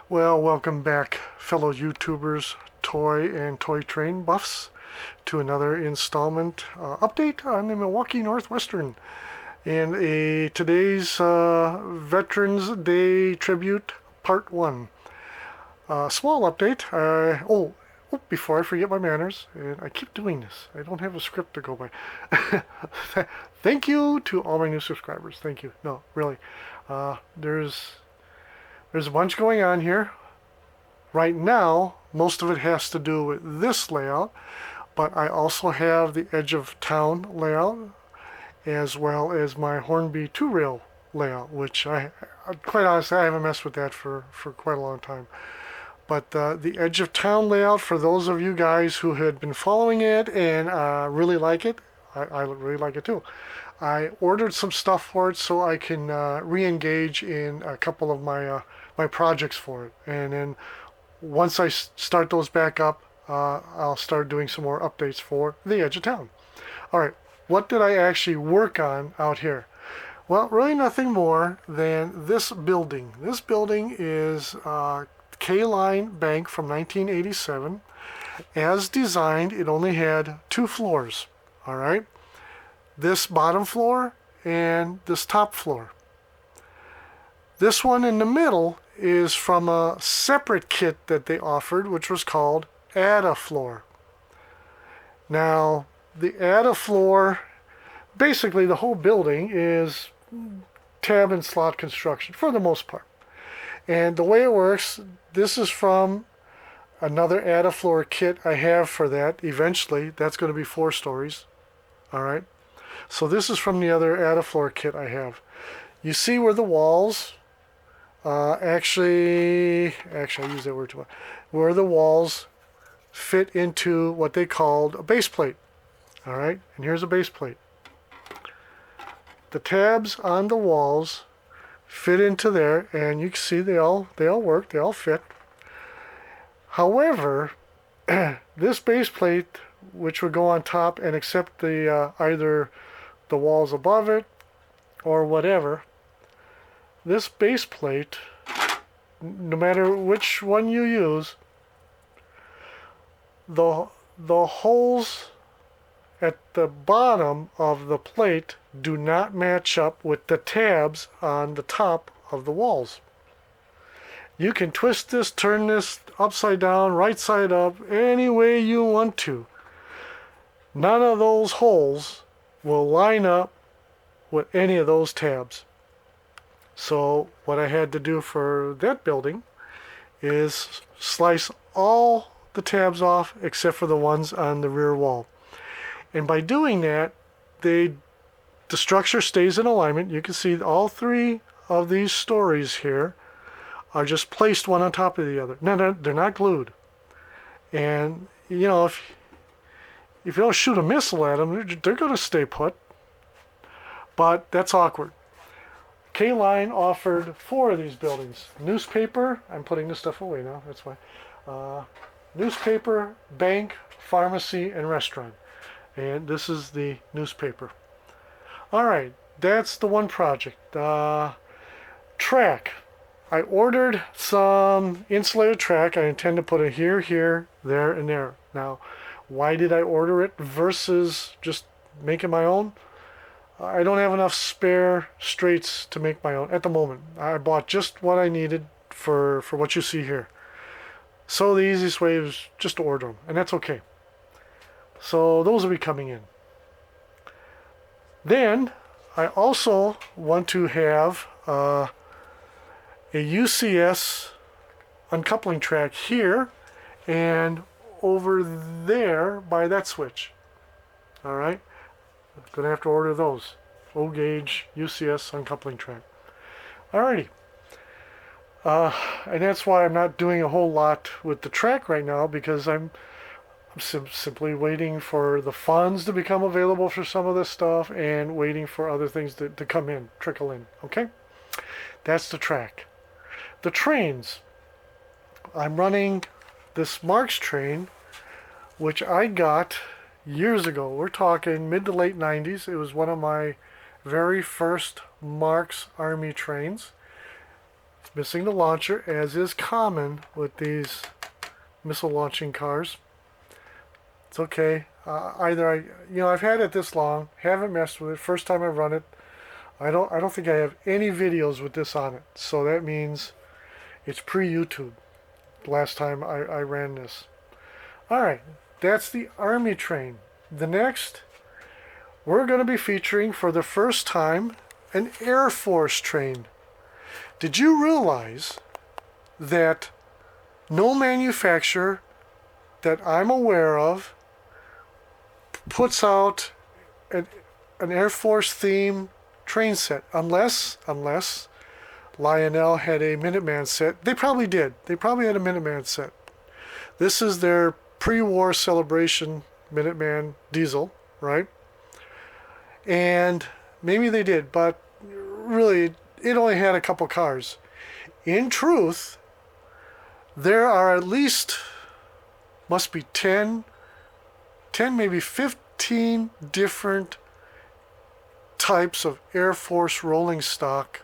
Well, welcome back, fellow YouTubers, toy and toy train buffs, to another installment update on the Milwaukee Northwestern and today's Veterans Day Tribute Part 1. Small update. Before I forget my manners, and I keep doing this, I don't have a script to go by. Thank you to all my new subscribers. Thank you. No, really. There's a bunch going on here. Right now, most of it has to do with this layout, but I also have the Edge of Town layout, as well as my Hornby 2-rail layout, which quite honestly, I haven't messed with that for quite a long time. But the Edge of Town layout, for those of you guys who had been following it and really like it, I really like it too. I ordered some stuff for it so I can re-engage in a couple of my projects for it. And then once I start those back up, I'll start doing some more updates for the Edge of Town. All right, what did I actually work on out here? Well, really nothing more than this building. This building is K-Line Bank from 1987. As designed, it only had 2 floors. All right, this bottom floor and this top floor. This one in the middle is from a separate kit that they offered, which was called Add-A-Floor. Now, the Add-A-Floor, basically the whole building is tab and slot construction for the most part. And the way it works, this is from another Add-A-Floor kit I have for that. Eventually, that's going to be 4 stories. All right. So this is from the other Add-A-Floor kit I have. You see where the walls, actually I use that word too much, where the walls fit into what they called a base plate. All right. And here's a base plate. The tabs on the walls fit into there, and you can see they all work, they all fit. However, this base plate, which would go on top and accept the either the walls above it or whatever, this base plate, no matter which one you use, the holes at the bottom of the plate do not match up with the tabs on the top of the walls. You can twist this, turn this upside down, right side up, any way you want to. None of those holes will line up with any of those tabs. So what I had to do for that building is slice all the tabs off except for the ones on the rear wall. And by doing that, the structure stays in alignment. You can see all 3 of these stories here are just placed one on top of the other. No, they're not glued. And, you know, if you don't shoot a missile at them, they're going to stay put. But that's awkward. K-Line offered 4 of these buildings. Newspaper, I'm putting this stuff away now, that's why. Newspaper, bank, pharmacy, and restaurant. And this is the newspaper. All right, that's the one project. Track. I ordered some insulated track. I intend to put it here, here, there, and there. Now, why did I order it versus just making my own? I don't have enough spare straights to make my own at the moment. I bought just what I needed for what you see here. So the easiest way is just to order them, and that's okay. So those will be coming in. Then I also want to have a UCS uncoupling track here and over there by that switch. All right, I'm gonna have to order those O-gauge UCS uncoupling track. Alrighty, and that's why I'm not doing a whole lot with the track right now, because I'm simply waiting for the funds to become available for some of this stuff and waiting for other things to come in, trickle in. Okay, that's the track. The trains. I'm running this Marx train, which I got years ago. We're talking mid to late 90s. It was one of my very first Marx Army trains. It's missing the launcher, as is common with these missile launching cars. It's okay. I've had it this long, haven't messed with it. First time I've run it. I don't think I have any videos with this on it. So that means it's pre-YouTube. Last time I ran this. All right, that's the Army train. The next, we're going to be featuring for the first time an Air Force train. Did you realize that no manufacturer that I'm aware of puts out an Air Force theme train set, unless Lionel had a Minuteman set. They probably did. They probably had a Minuteman set. This is their pre-war celebration Minuteman diesel, right? And maybe they did, but really it only had a couple cars. In truth, there are at least, must be 10, maybe 15 different types of Air Force rolling stock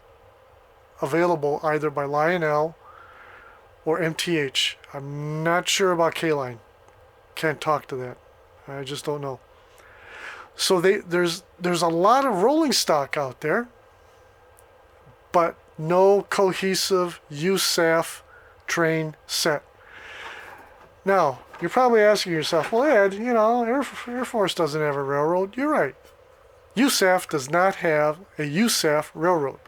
available either by Lionel or MTH. I'm not sure about K-Line. Can't talk to that. I just don't know. So there's a lot of rolling stock out there, but no cohesive USAF train set. Now, you're probably asking yourself, well, Ed, Air Force doesn't have a railroad. You're right. USAF does not have a USAF railroad.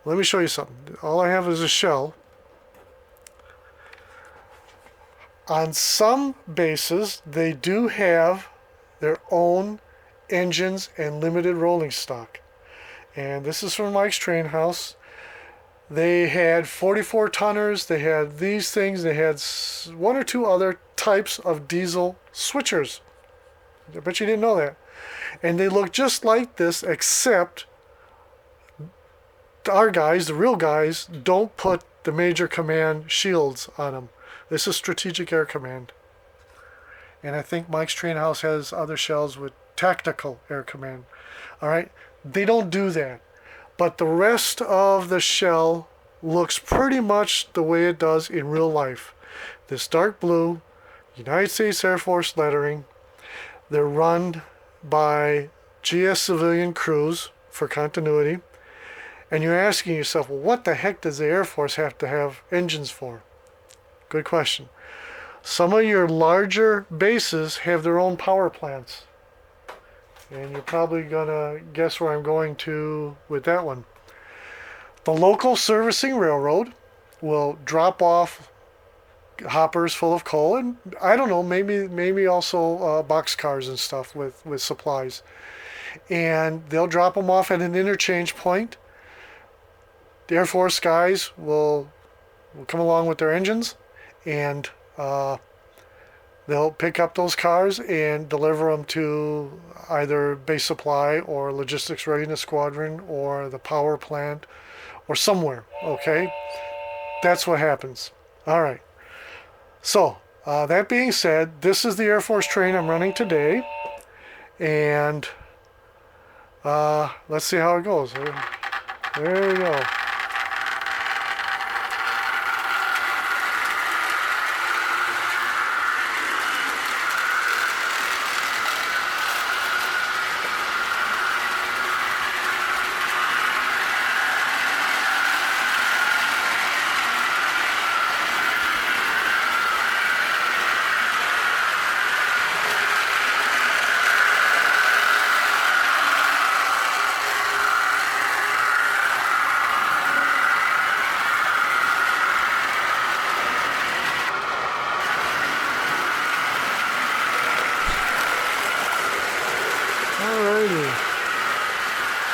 Let me show you something. All I have is a shell. On some bases, they do have their own engines and limited rolling stock. And this is from Mike's Train House. They had 44 tonners, they had these things, they had one or two other types of diesel switchers. I bet you didn't know that. And they look just like this, except our guys, the real guys, don't put the Major Command shields on them. This is Strategic Air Command. And I think Mike's Train House has other shells with Tactical Air Command. All right? They don't do that. But the rest of the shell looks pretty much the way it does in real life. This dark blue, United States Air Force lettering. They're run by GS civilian crews for continuity. And you're asking yourself, well, what the heck does the Air Force have to have engines for? Good question. Some of your larger bases have their own power plants. And you're probably going to guess where I'm going to with that one. The local servicing railroad will drop off hoppers full of coal, and I don't know, maybe also boxcars and stuff with supplies. And they'll drop them off at an interchange point. The Air Force guys will come along with their engines, and they'll pick up those cars and deliver them to either base supply or logistics readiness squadron or the power plant or somewhere. Okay, that's what happens. All right. So that being said, this is the Air Force train I'm running today, and let's see how it goes. There we go.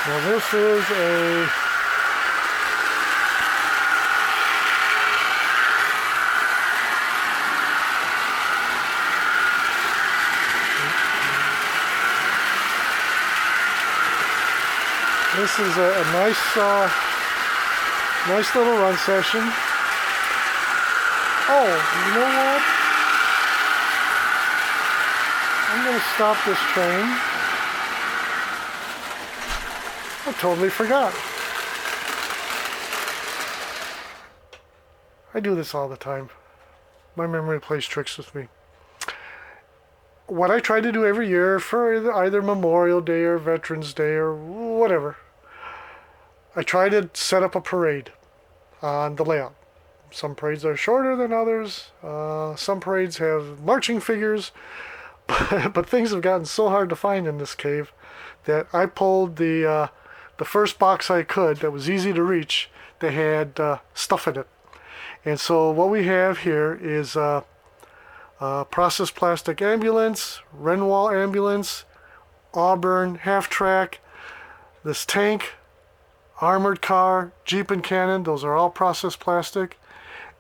Now this is a nice little run session. Oh, you know what? I'm going to stop this train. I totally forgot. I do this all the time. My memory plays tricks with me. What I try to do every year for either Memorial Day or Veterans Day or whatever, I try to set up a parade on the layout. Some parades are shorter than others. Some parades have marching figures, but things have gotten so hard to find in this cave that I pulled the first box I could that was easy to reach that had stuff in it. And so what we have here is processed plastic ambulance, Renwall ambulance, Auburn half-track, this tank, armored car, Jeep and Cannon. Those are all processed plastic.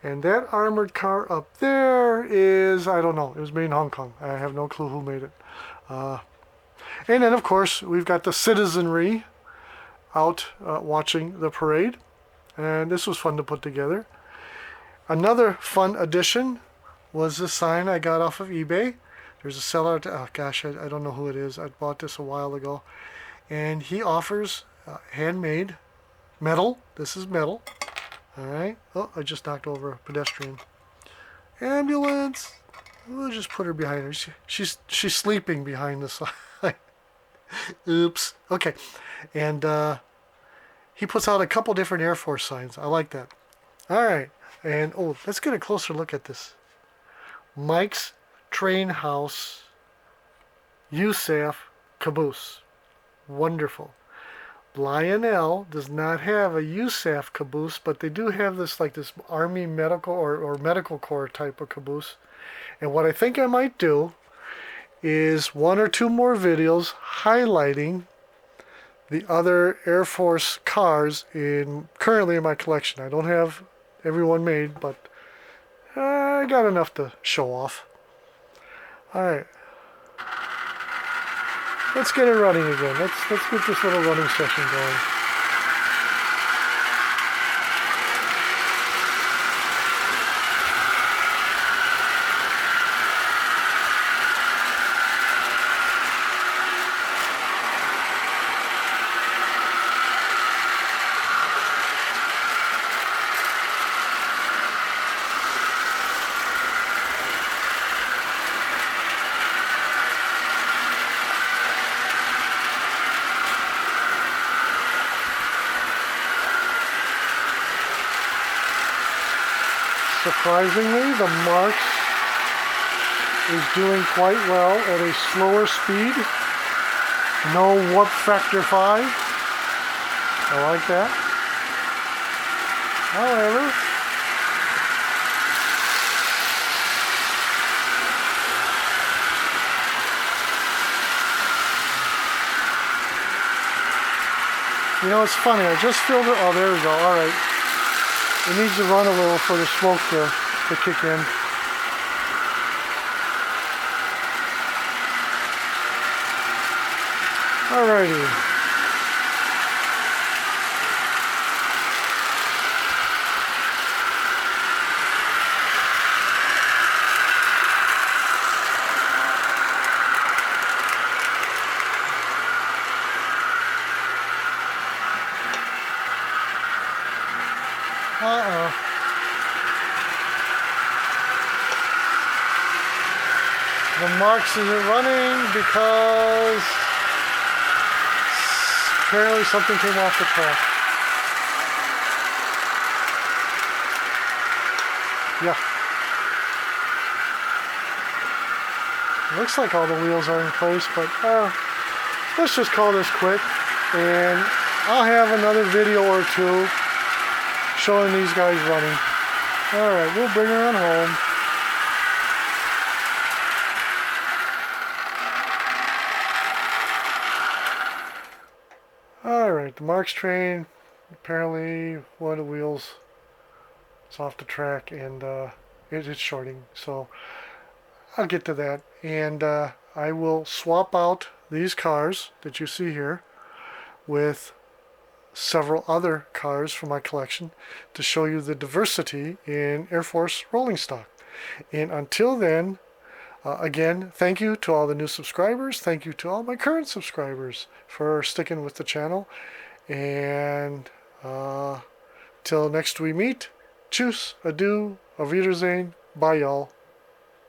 And that armored car up there is, I don't know, it was made in Hong Kong. I have no clue who made it. And then, of course, we've got the citizenry out watching the parade. And this was fun to put together. Another fun addition was this sign I got off of eBay. There's a seller, oh gosh, I don't know who it is. I bought this a while ago. And he offers handmade metal. This is metal. All right. Oh, I just knocked over a pedestrian. Ambulance. We'll just put her behind her. She's sleeping behind the sign. Oops. Okay. And he puts out a couple different Air Force signs. I like that. All right. And oh, let's get a closer look at this. Mike's Train House USAF caboose. Wonderful. Lionel does not have a USAF caboose, but they do have this like this Army medical or medical corps type of caboose. And what I think I might do is 1 or 2 more videos highlighting the other Air Force cars currently in my collection. I don't have everyone made, but I got enough to show off. Alright. Let's get it running again. Let's get this little running session going. Surprisingly, the Marx is doing quite well at a slower speed. No warp factor 5. I like that. However, you know, it's funny. I just filled it. Oh, there we go. All right. It needs to run a little for the smoke to kick in. Alrighty. The Marx isn't running because apparently something came off the track. Yeah. Looks like all the wheels are in place, but let's just call this quick. And I'll have another video or 2 showing these guys running. Alright, we'll bring her on home. Alright, the Marx train, apparently one of the wheels is off the track and it's shorting, so I'll get to that. And I will swap out these cars that you see here with several other cars from my collection to show you the diversity in Air Force rolling stock. And until then, again, thank you to all the new subscribers. Thank you to all my current subscribers for sticking with the channel. And till next we meet, Tschüss, adieu, auf Wiedersehen, bye y'all.